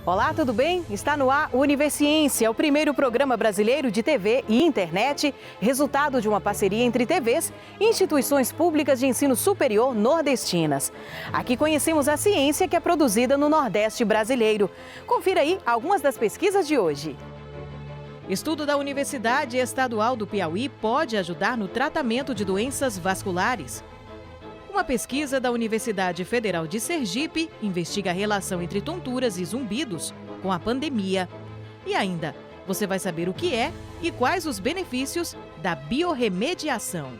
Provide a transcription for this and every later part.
Olá, tudo bem? Está no ar o Universiência, o primeiro programa brasileiro de TV e internet, resultado de uma parceria entre TVs e instituições públicas de ensino superior nordestinas. Aqui conhecemos a ciência que é produzida no Nordeste brasileiro. Confira aí algumas das pesquisas de hoje. Estudo da Universidade Estadual do Piauí pode ajudar no tratamento de doenças vasculares. Uma pesquisa da Universidade Federal de Sergipe investiga a relação entre tonturas e zumbidos com a pandemia. E ainda, você vai saber o que é e quais os benefícios da biorremediação.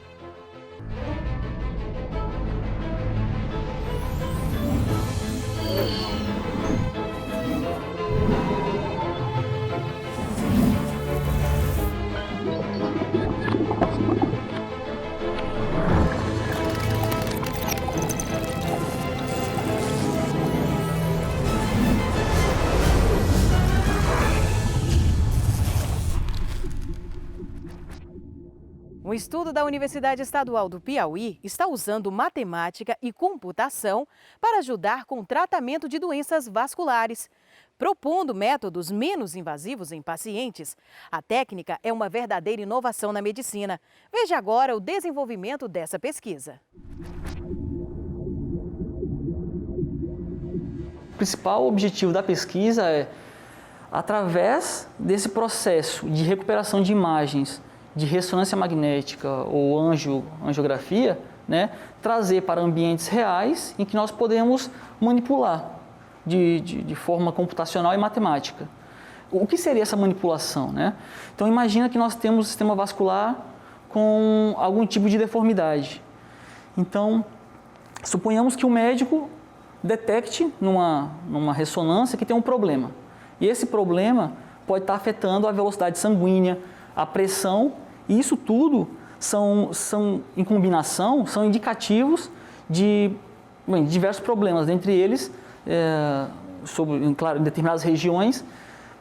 Um estudo da Universidade Estadual do Piauí está usando matemática e computação para ajudar com o tratamento de doenças vasculares. Propondo métodos menos invasivos em pacientes, a técnica é uma verdadeira inovação na medicina. Veja agora o desenvolvimento dessa pesquisa. O principal objetivo da pesquisa é, através desse processo de recuperação de imagens de ressonância magnética ou angiografia, trazer para ambientes reais em que nós podemos manipular de forma computacional e matemática. O que seria essa manipulação? Então, imagina que nós temos um sistema vascular com algum tipo de deformidade. Então, suponhamos que o médico detecte numa ressonância que tem um problema. E esse problema pode estar afetando a velocidade sanguínea, a pressão, e isso tudo são em combinação, são indicativos de diversos problemas, dentre eles, claro, em determinadas regiões,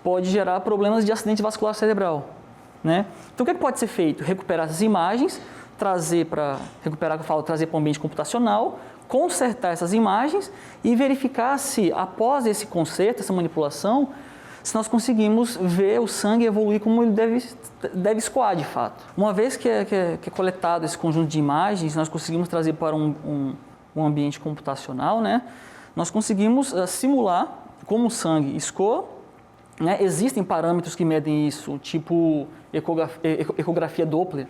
pode gerar problemas de acidente vascular cerebral. Então, o que pode ser feito? Recuperar essas imagens, trazer para o ambiente computacional, consertar essas imagens e verificar se, após esse conserto, essa manipulação, se nós conseguimos ver o sangue evoluir como ele deve escoar de fato. Uma vez que é coletado esse conjunto de imagens, nós conseguimos trazer para um ambiente computacional, nós conseguimos simular como o sangue escoa. Existem parâmetros que medem isso, tipo ecografia Doppler,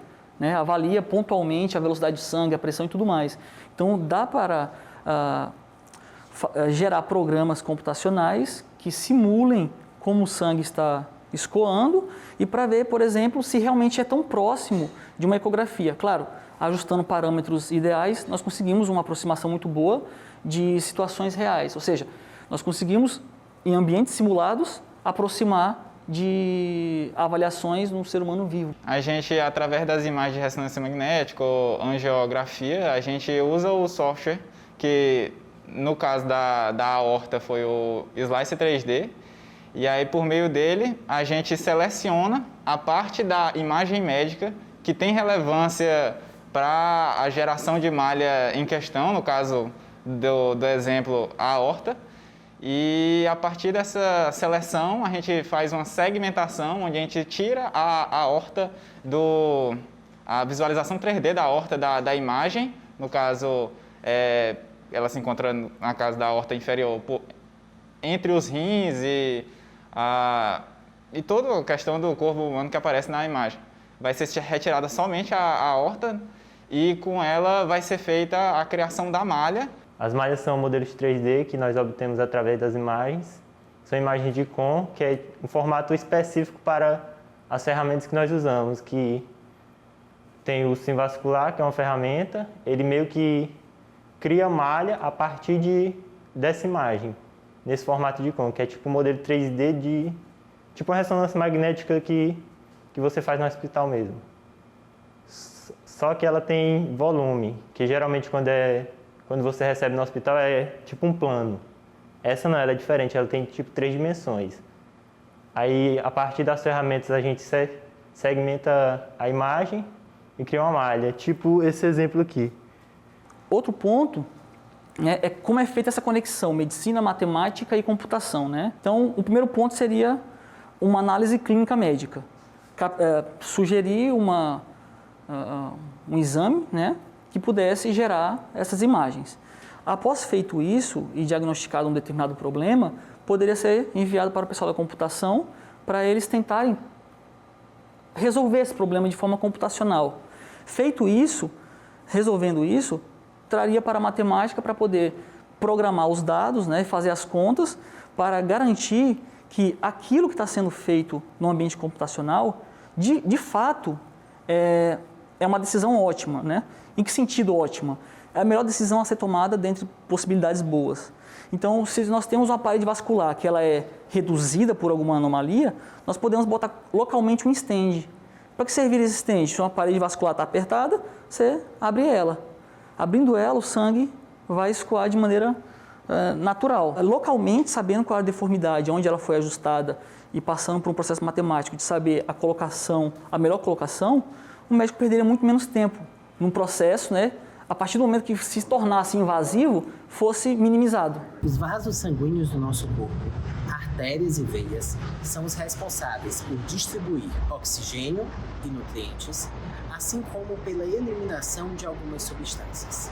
avalia pontualmente a velocidade de sangue, a pressão e tudo mais. Então, dá para gerar programas computacionais que simulem como o sangue está escoando e para ver, por exemplo, se realmente é tão próximo de uma ecografia. Claro, ajustando parâmetros ideais, nós conseguimos uma aproximação muito boa de situações reais. Ou seja, nós conseguimos, em ambientes simulados, aproximar de avaliações no ser humano vivo. A gente, através das imagens de ressonância magnética ou angiografia, a gente usa o software que, no caso da aorta, foi o Slice 3D. E aí, por meio dele, a gente seleciona a parte da imagem médica que tem relevância para a geração de malha em questão, no caso do exemplo, a aorta. E a partir dessa seleção, a gente faz uma segmentação, onde a gente tira a aorta a visualização 3D da aorta da imagem. No caso, ela se encontra, na casa da aorta inferior, entre os rins e toda a questão do corpo humano que aparece na imagem. Vai ser retirada somente a aorta e com ela vai ser feita a criação da malha. As malhas são modelos 3D que nós obtemos através das imagens. São imagens de COM, que é um formato específico para as ferramentas que nós usamos, que tem o SimVascular, que é uma ferramenta, ele meio que cria malha a partir dessa imagem, nesse formato de COM, que é tipo um modelo 3D tipo uma ressonância magnética que você faz no hospital mesmo. Só que ela tem volume, que geralmente quando você recebe no hospital é tipo um plano. Essa não, ela é diferente, ela tem tipo 3 dimensões. Aí, a partir das ferramentas, a gente segmenta a imagem e cria uma malha, tipo esse exemplo aqui. Outro ponto é como é feita essa conexão, medicina, matemática e computação, né? Então, o primeiro ponto seria uma análise clínica médica. Sugerir um exame, né, que pudesse gerar essas imagens. Após feito isso e diagnosticado um determinado problema, poderia ser enviado para o pessoal da computação para eles tentarem resolver esse problema de forma computacional. Feito isso, resolvendo isso, traria para a matemática para poder programar os dados, né, fazer as contas para garantir que aquilo que está sendo feito no ambiente computacional, de fato, é uma decisão ótima, né? Em que sentido ótima? É a melhor decisão a ser tomada dentre possibilidades boas. Então, se nós temos uma parede vascular que ela é reduzida por alguma anomalia, nós podemos botar localmente um stent. Para que servir esse stent? Se uma parede vascular está apertada, você abre ela. Abrindo ela, o sangue vai escoar de maneira natural. Localmente, sabendo qual é a deformidade, onde ela foi ajustada e passando por um processo matemático de saber a colocação, a melhor colocação, o médico perderia muito menos tempo num processo, né? A partir do momento que se tornasse invasivo, fosse minimizado. Os vasos sanguíneos do nosso corpo, artérias e veias, são os responsáveis por distribuir oxigênio e nutrientes, assim como pela eliminação de algumas substâncias.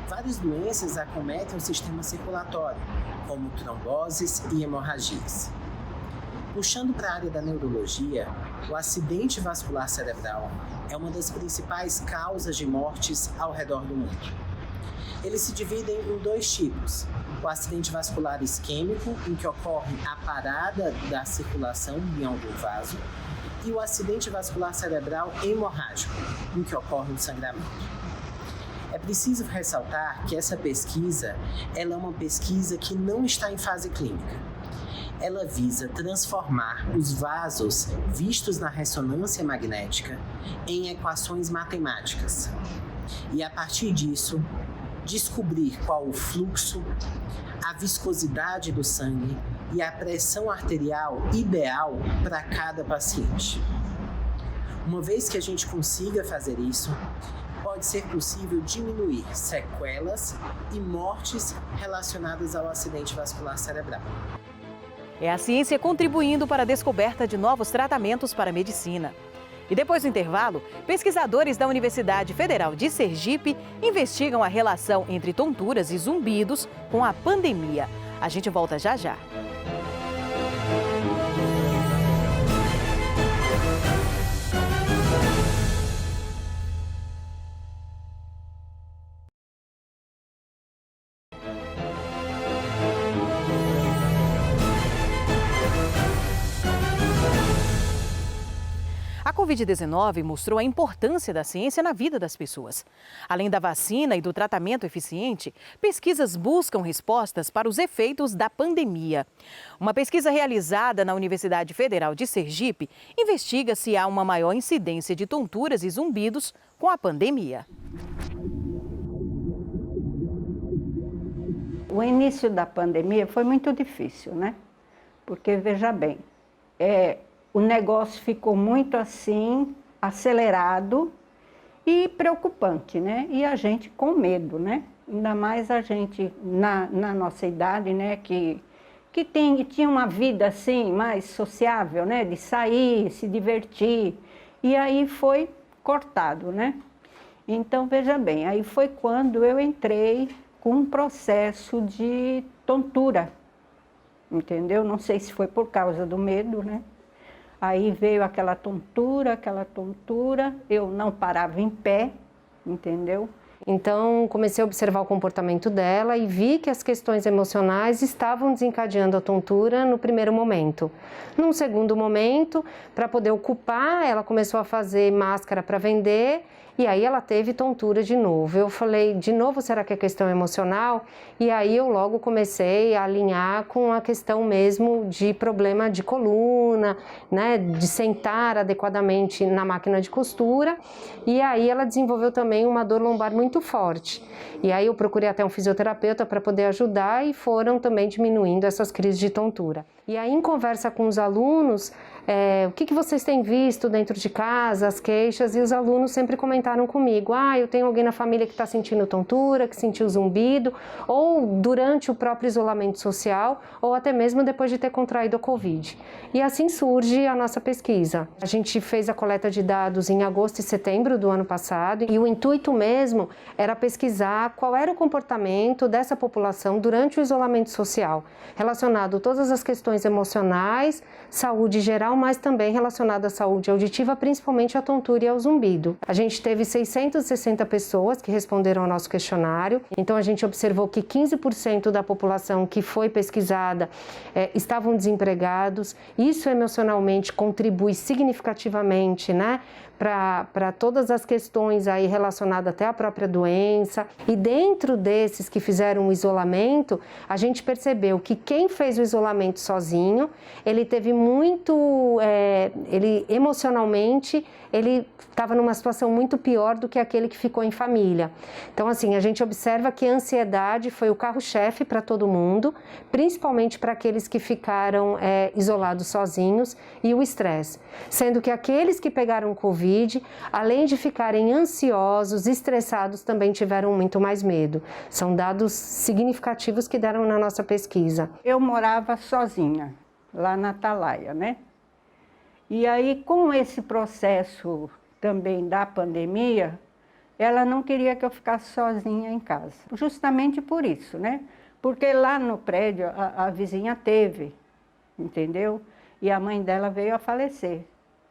Várias doenças acometem o sistema circulatório, como tromboses e hemorragias. Puxando para a área da neurologia, o acidente vascular cerebral é uma das principais causas de mortes ao redor do mundo. Eles se dividem em dois tipos: o acidente vascular isquêmico, em que ocorre a parada da circulação em algum vaso, e o acidente vascular cerebral hemorrágico, em que ocorre um sangramento. É preciso ressaltar que essa pesquisa ela é uma pesquisa que não está em fase clínica. Ela visa transformar os vasos vistos na ressonância magnética em equações matemáticas. E a partir disso, descobrir qual o fluxo, a viscosidade do sangue e a pressão arterial ideal para cada paciente. Uma vez que a gente consiga fazer isso, pode ser possível diminuir sequelas e mortes relacionadas ao acidente vascular cerebral. É a ciência contribuindo para a descoberta de novos tratamentos para a medicina. E depois do intervalo, pesquisadores da Universidade Federal de Sergipe investigam a relação entre tonturas e zumbidos com a pandemia. A gente volta já já. A Covid-19 mostrou a importância da ciência na vida das pessoas. Além da vacina e do tratamento eficiente, pesquisas buscam respostas para os efeitos da pandemia. Uma pesquisa realizada na Universidade Federal de Sergipe investiga se há uma maior incidência de tonturas e zumbidos com a pandemia. O início da pandemia foi muito difícil, né? Porque, veja bem, o negócio ficou muito assim, acelerado e preocupante, né? E a gente com medo, né? Ainda mais a gente na nossa idade, né? Que tinha uma vida assim mais sociável, né? De sair, se divertir. E aí foi cortado, né? Então, veja bem, aí foi quando eu entrei com um processo de tontura, entendeu? Não sei se foi por causa do medo, né? Aí veio aquela tontura, eu não parava em pé, entendeu? Então, comecei a observar o comportamento dela e vi que as questões emocionais estavam desencadeando a tontura no primeiro momento. Num segundo momento, para poder ocupar, ela começou a fazer máscara para vender e aí ela teve tontura de novo. Eu falei, de novo, será que é questão emocional? E aí eu logo comecei a alinhar com a questão mesmo de problema de coluna, né, de sentar adequadamente na máquina de costura. E aí ela desenvolveu também uma dor lombar muito forte. E aí eu procurei até um fisioterapeuta para poder ajudar e foram também diminuindo essas crises de tontura. E aí em conversa com os alunos, o que vocês têm visto dentro de casa, as queixas, e os alunos sempre comentaram comigo, eu tenho alguém na família que está sentindo tontura, que sentiu zumbido, ou durante o próprio isolamento social, ou até mesmo depois de ter contraído a Covid. E assim surge a nossa pesquisa. A gente fez a coleta de dados em agosto e setembro do ano passado, e o intuito mesmo era pesquisar qual era o comportamento dessa população durante o isolamento social, relacionado a todas as questões emocionais, saúde geral, mas também relacionado à saúde auditiva, principalmente à tontura e ao zumbido. A gente teve 660 pessoas que responderam ao nosso questionário, então a gente observou que 15% da população que foi pesquisada estavam desempregados. Isso emocionalmente contribui significativamente, para todas as questões aí relacionadas até à própria doença. E dentro desses que fizeram o isolamento, a gente percebeu que quem fez o isolamento sozinho, ele teve muito, ele emocionalmente, ele estava numa situação muito pior do que aquele que ficou em família. Então, assim, a gente observa que a ansiedade foi o carro-chefe para todo mundo, principalmente para aqueles que ficaram isolados sozinhos, e o estresse. Sendo que aqueles que pegaram Covid, além de ficarem ansiosos, estressados, também tiveram muito mais medo. São dados significativos que deram na nossa pesquisa. Eu morava sozinha, lá na Atalaia, né? E aí, com esse processo também da pandemia, ela não queria que eu ficasse sozinha em casa. Justamente por isso, né? Porque lá no prédio a vizinha teve, entendeu? E a mãe dela veio a falecer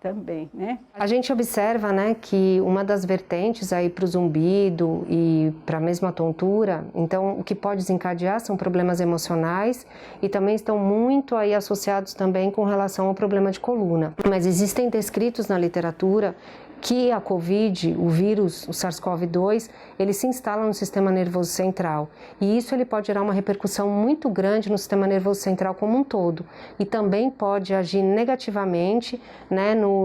também, né? A gente observa, que uma das vertentes aí para o zumbido e para a mesma tontura, então o que pode desencadear são problemas emocionais e também estão muito aí associados também com relação ao problema de coluna. Mas existem descritos na literatura que a Covid, o vírus, o SARS-CoV-2, ele se instala no sistema nervoso central. E isso ele pode gerar uma repercussão muito grande no sistema nervoso central como um todo. E também pode agir negativamente,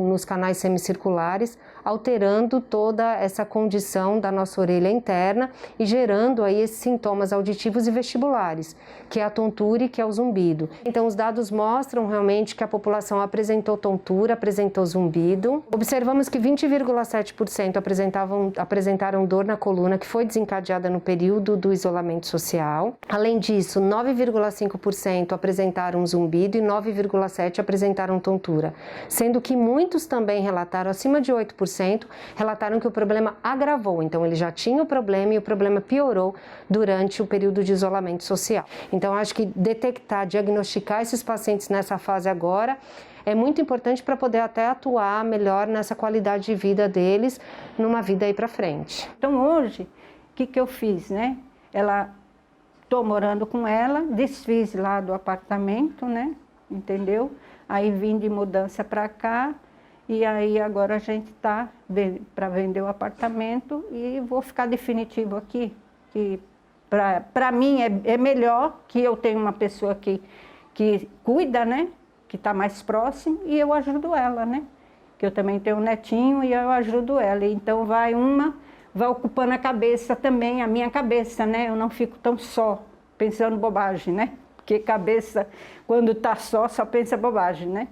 nos canais semicirculares, alterando toda essa condição da nossa orelha interna e gerando aí esses sintomas auditivos e vestibulares, que é a tontura e que é o zumbido. Então, os dados mostram realmente que a população apresentou tontura, apresentou zumbido. Observamos que 20,7% apresentaram dor na coluna, que foi desencadeada no período do isolamento social. Além disso, 9,5% apresentaram zumbido e 9,7% apresentaram tontura, sendo que muitos também relataram, acima de 8%, relataram que o problema agravou. Então, ele já tinha o problema e o problema piorou durante o período de isolamento social. Então, acho que detectar, diagnosticar esses pacientes nessa fase agora é muito importante para poder até atuar melhor nessa qualidade de vida deles, numa vida aí para frente. Então, hoje, o que eu fiz, estou morando com ela, desfiz lá do apartamento, entendeu? Aí vim de mudança para cá, e aí agora a gente está para vender o apartamento e vou ficar definitivo aqui. Que para mim é melhor que eu tenha uma pessoa que cuida, que está mais próximo, e eu ajudo ela, Que eu também tenho um netinho e eu ajudo ela. Então vai ocupando a cabeça também, a minha cabeça, Eu não fico tão só pensando bobagem, Porque cabeça, quando está só pensa bobagem,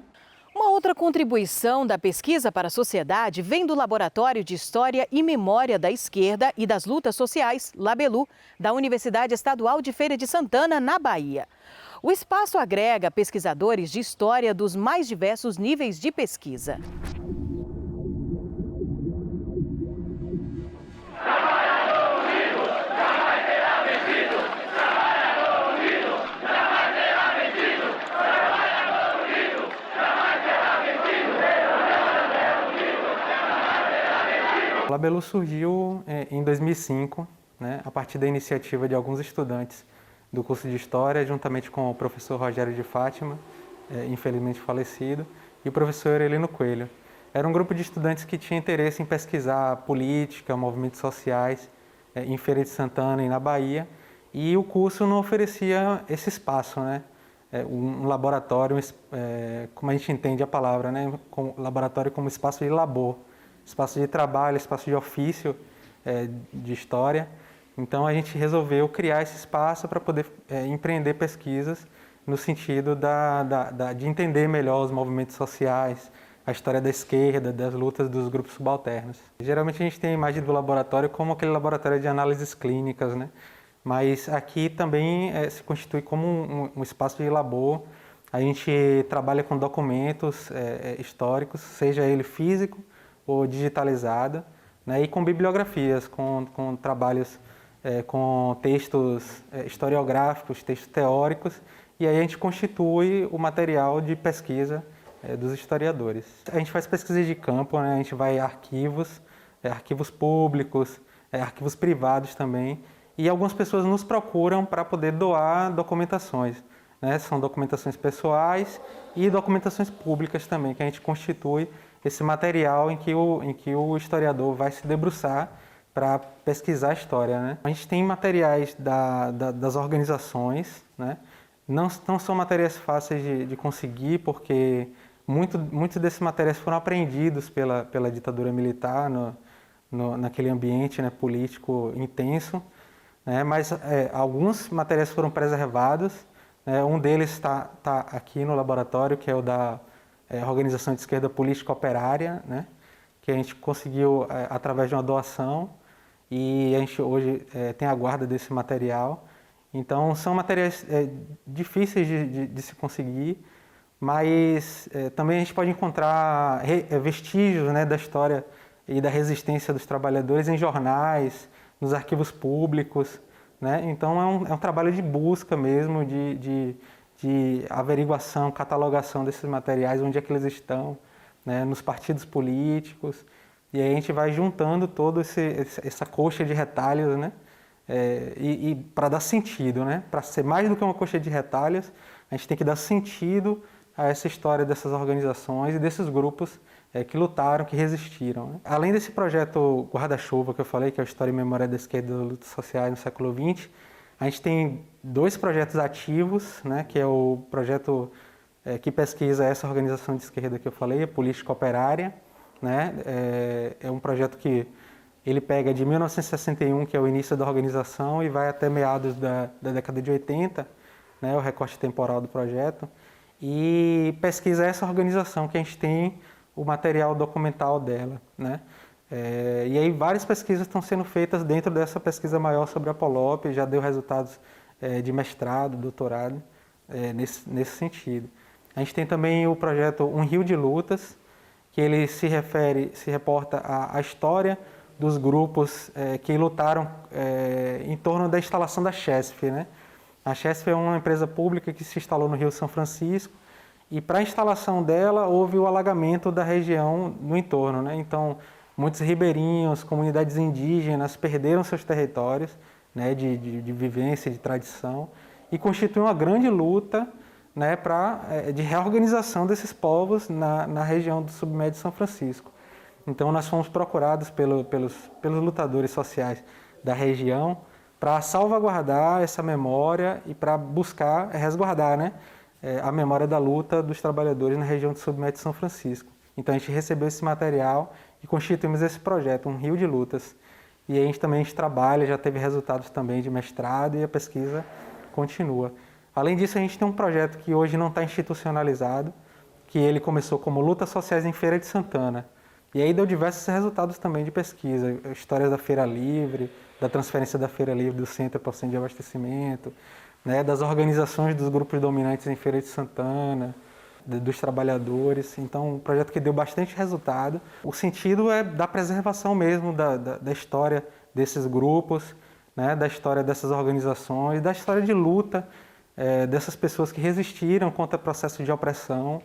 Uma outra contribuição da pesquisa para a sociedade vem do Laboratório de História e Memória da Esquerda e das Lutas Sociais, Labelu, da Universidade Estadual de Feira de Santana, na Bahia. O espaço agrega pesquisadores de história dos mais diversos níveis de pesquisa. O Labelu surgiu em 2005, a partir da iniciativa de alguns estudantes do curso de História, juntamente com o professor Rogério de Fátima, infelizmente falecido, e o professor Heleno Coelho. Era um grupo de estudantes que tinha interesse em pesquisar política, movimentos sociais em Feira de Santana e na Bahia, e o curso não oferecia esse espaço, um laboratório, como a gente entende a palavra, laboratório como espaço de labor, espaço de trabalho, espaço de ofício de história. Então a gente resolveu criar esse espaço para poder empreender pesquisas no sentido de entender melhor os movimentos sociais, a história da esquerda, das lutas dos grupos subalternos. Geralmente a gente tem a imagem do laboratório como aquele laboratório de análises clínicas, né? Mas aqui também se constitui como um espaço de labor. A gente trabalha com documentos históricos, seja ele físico ou digitalizado, né? E com bibliografias, com trabalhos com textos historiográficos, textos teóricos, e aí a gente constitui o material de pesquisa dos historiadores. A gente faz pesquisa de campo, né? A gente vai a arquivos, arquivos públicos, arquivos privados também, e algumas pessoas nos procuram para poder doar documentações, né? São documentações pessoais e documentações públicas também, que a gente constitui esse material em que o historiador vai se debruçar para pesquisar a história, né? A gente tem materiais das organizações, né? Não são materiais fáceis de conseguir, porque muitos desses materiais foram apreendidos pela ditadura militar naquele ambiente, né, político intenso, né? Mas alguns materiais foram preservados, né? Um deles está aqui no laboratório, que é o da Organização de Esquerda Política Operária, né? Que a gente conseguiu através de uma doação, e a gente hoje tem a guarda desse material. Então, são materiais difíceis de se conseguir, mas também a gente pode encontrar vestígios, né, da história e da resistência dos trabalhadores em jornais, nos arquivos públicos, né? Então, é um trabalho de busca mesmo, de averiguação, catalogação desses materiais, onde é que eles estão, né, nos partidos políticos, e aí a gente vai juntando toda essa coxa de retalhos, né? E para dar sentido, né? Para ser mais do que uma coxa de retalhos, a gente tem que dar sentido a essa história dessas organizações e desses grupos que lutaram, que resistiram, né? Além desse projeto Guarda-Chuva que eu falei, que é a História e Memória da Esquerda das Lutas Sociais no século XX, a gente tem 2 projetos ativos, né? Que é o projeto que pesquisa essa organização de esquerda que eu falei, a Política Operária, né? É um projeto que ele pega de 1961, que é o início da organização, e vai até meados da década de 80, né, o recorte temporal do projeto, e pesquisa essa organização, que a gente tem o material documental dela, né? E aí várias pesquisas estão sendo feitas dentro dessa pesquisa maior sobre a Polop, já deu resultados de mestrado, doutorado, nesse sentido. A gente tem também o projeto Um Rio de Lutas, que ele se reporta à história dos grupos que lutaram em torno da instalação da Chesf, né? A Chesf é uma empresa pública que se instalou no Rio São Francisco, e para a instalação dela houve o alagamento da região no entorno, né? Então, muitos ribeirinhos, comunidades indígenas perderam seus territórios, né, de vivência, de tradição, e constitui uma grande luta, né, de reorganização desses povos na região do submédio São Francisco. Então, nós fomos procurados pelos lutadores sociais da região para salvaguardar essa memória e para buscar resguardar, né, a memória da luta dos trabalhadores na região do submédio São Francisco. Então, a gente recebeu esse material e constituímos esse projeto, Um Rio de Lutas. E a gente também trabalha, já teve resultados também de mestrado, e a pesquisa continua. Além disso, a gente tem um projeto que hoje não está institucionalizado, que ele começou como Lutas Sociais em Feira de Santana. E aí deu diversos resultados também de pesquisa, histórias da Feira Livre, da transferência da Feira Livre do Centro para o Centro de Abastecimento, né, das organizações dos grupos dominantes em Feira de Santana, dos trabalhadores. Então, um projeto que deu bastante resultado. O sentido é da preservação mesmo da história desses grupos, né, da história dessas organizações, da história de luta dessas pessoas que resistiram contra o processo de opressão,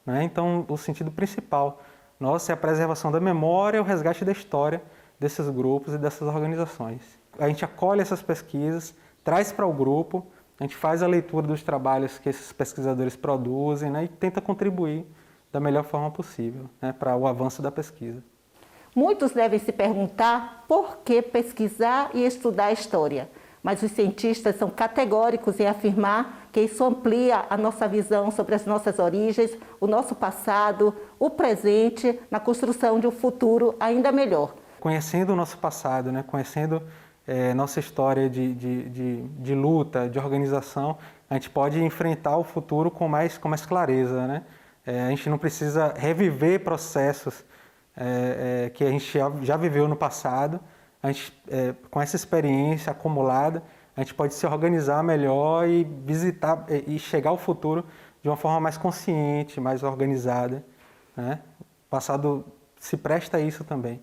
né? Então, o sentido principal nosso é a preservação da memória e o resgate da história desses grupos e dessas organizações. A gente acolhe essas pesquisas, traz para o grupo, a gente faz a leitura dos trabalhos que esses pesquisadores produzem, né, e tenta contribuir da melhor forma possível, né, para o avanço da pesquisa. Muitos devem se perguntar por que pesquisar e estudar a história, mas os cientistas são categóricos em afirmar que isso amplia a nossa visão sobre as nossas origens, o nosso passado, o presente, na construção de um futuro ainda melhor. Conhecendo o nosso passado, né, conhecendo nossa história de luta, de organização, a gente pode enfrentar o futuro com mais clareza, né? A gente não precisa reviver processos que a gente já viveu no passado. A gente, com essa experiência acumulada, a gente pode se organizar melhor e visitar e chegar ao futuro de uma forma mais consciente, mais organizada, né? O passado se presta a isso também,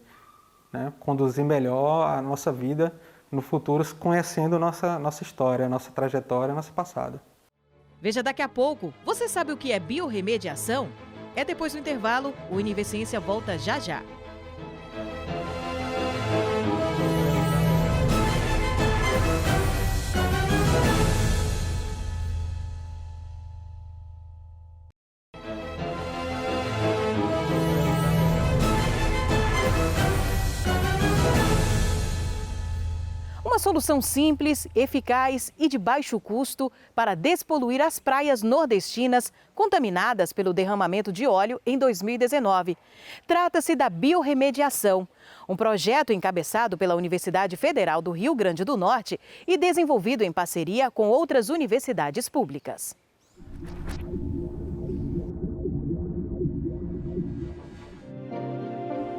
né? Conduzir melhor a nossa vida no futuro, conhecendo nossa história, nossa trajetória, nosso passado. Veja daqui a pouco. Você sabe o que é biorremediação? É depois do intervalo. O Univerciência volta já já. Uma solução simples, eficaz e de baixo custo para despoluir as praias nordestinas contaminadas pelo derramamento de óleo em 2019. Trata-se da biorremediação, um projeto encabeçado pela Universidade Federal do Rio Grande do Norte e desenvolvido em parceria com outras universidades públicas.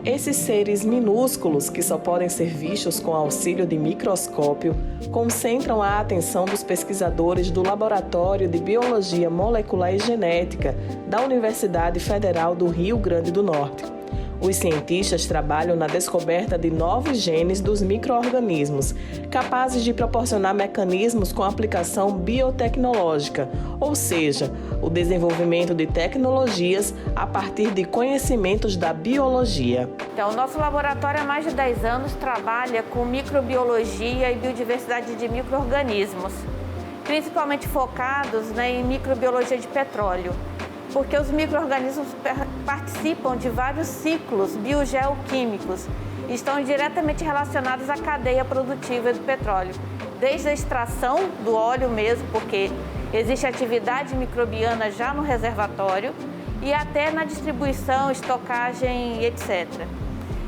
Esses seres minúsculos, que só podem ser vistos com auxílio de microscópio, concentram a atenção dos pesquisadores do Laboratório de Biologia Molecular e Genética da Universidade Federal do Rio Grande do Norte. Os cientistas trabalham na descoberta de novos genes dos micro-organismos, capazes de proporcionar mecanismos com aplicação biotecnológica, ou seja, o desenvolvimento de tecnologias a partir de conhecimentos da biologia. Então, o nosso laboratório há mais de 10 anos trabalha com microbiologia e biodiversidade de micro-organismos, principalmente focados em microbiologia de petróleo, porque os micro-organismos participam de vários ciclos biogeoquímicos e estão diretamente relacionados à cadeia produtiva do petróleo, desde a extração do óleo mesmo, porque existe atividade microbiana já no reservatório, e até na distribuição, estocagem, etc.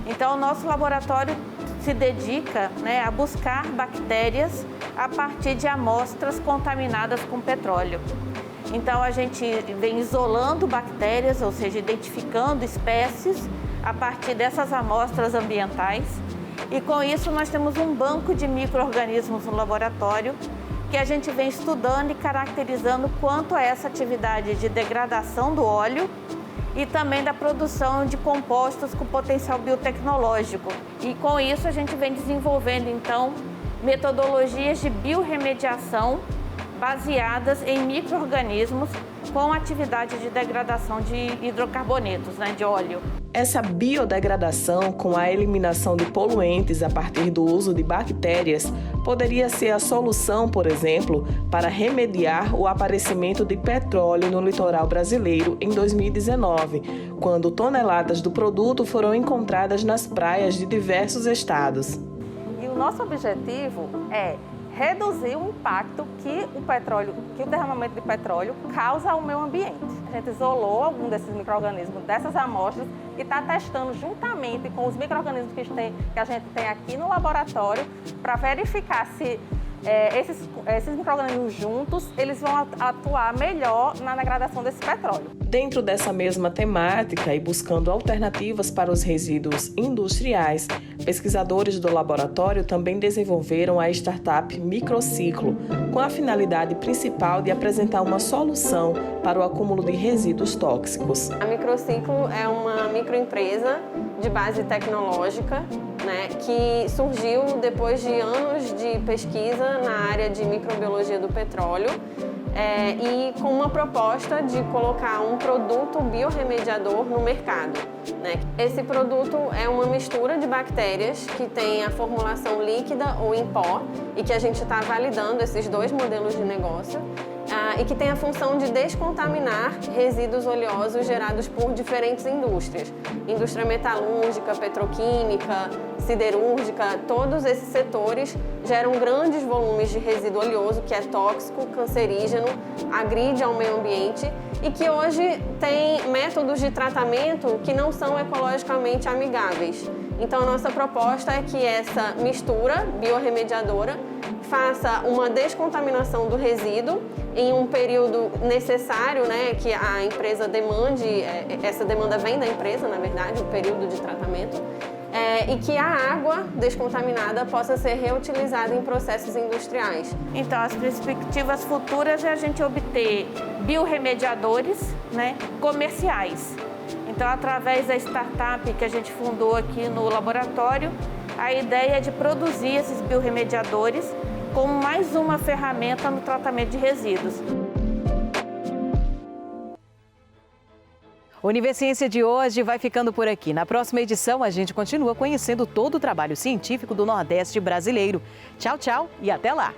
Então, o nosso laboratório se dedica, a buscar bactérias a partir de amostras contaminadas com petróleo. Então, a gente vem isolando bactérias, ou seja, identificando espécies a partir dessas amostras ambientais. E com isso, nós temos um banco de micro-organismos no laboratório que a gente vem estudando e caracterizando quanto a essa atividade de degradação do óleo e também da produção de compostos com potencial biotecnológico. E com isso, a gente vem desenvolvendo, então, metodologias de biorremediação baseadas em micro-organismos com atividade de degradação de hidrocarbonetos, de óleo. Essa biodegradação com a eliminação de poluentes a partir do uso de bactérias poderia ser a solução, por exemplo, para remediar o aparecimento de petróleo no litoral brasileiro em 2019, quando toneladas do produto foram encontradas nas praias de diversos estados. E o nosso objetivo é reduzir o impacto que o derramamento de petróleo causa ao meio ambiente. A gente isolou algum desses micro-organismos dessas amostras e está testando juntamente com os micro-organismos que a gente tem aqui no laboratório para verificar se esses micro-organismos juntos eles vão atuar melhor na degradação desse petróleo. Dentro dessa mesma temática e buscando alternativas para os resíduos industriais, pesquisadores do laboratório também desenvolveram a startup Microciclo, com a finalidade principal de apresentar uma solução para o acúmulo de resíduos tóxicos. A Microciclo é uma microempresa de base tecnológica, que surgiu depois de anos de pesquisa na área de microbiologia do petróleo e com uma proposta de colocar um produto biorremediador no mercado. Esse produto é uma mistura de bactérias que tem a formulação líquida ou em pó e que a gente está validando esses dois modelos de negócio. e que tem a função de descontaminar resíduos oleosos gerados por diferentes indústrias. Indústria metalúrgica, petroquímica, siderúrgica, todos esses setores geram grandes volumes de resíduo oleoso que é tóxico, cancerígeno, agride ao meio ambiente e que hoje tem métodos de tratamento que não são ecologicamente amigáveis. Então, a nossa proposta é que essa mistura biorremediadora faça uma descontaminação do resíduo em um período necessário, né, que a empresa demande, essa demanda vem da empresa, na verdade, o período de tratamento, e que a água descontaminada possa ser reutilizada em processos industriais. Então, as perspectivas futuras é a gente obter biorremediadores, né, comerciais. Então, através da startup que a gente fundou aqui no laboratório, a ideia é de produzir esses biorremediadores como mais uma ferramenta no tratamento de resíduos. O Univerciência de hoje vai ficando por aqui. Na próxima edição, a gente continua conhecendo todo o trabalho científico do Nordeste brasileiro. Tchau, tchau e até lá!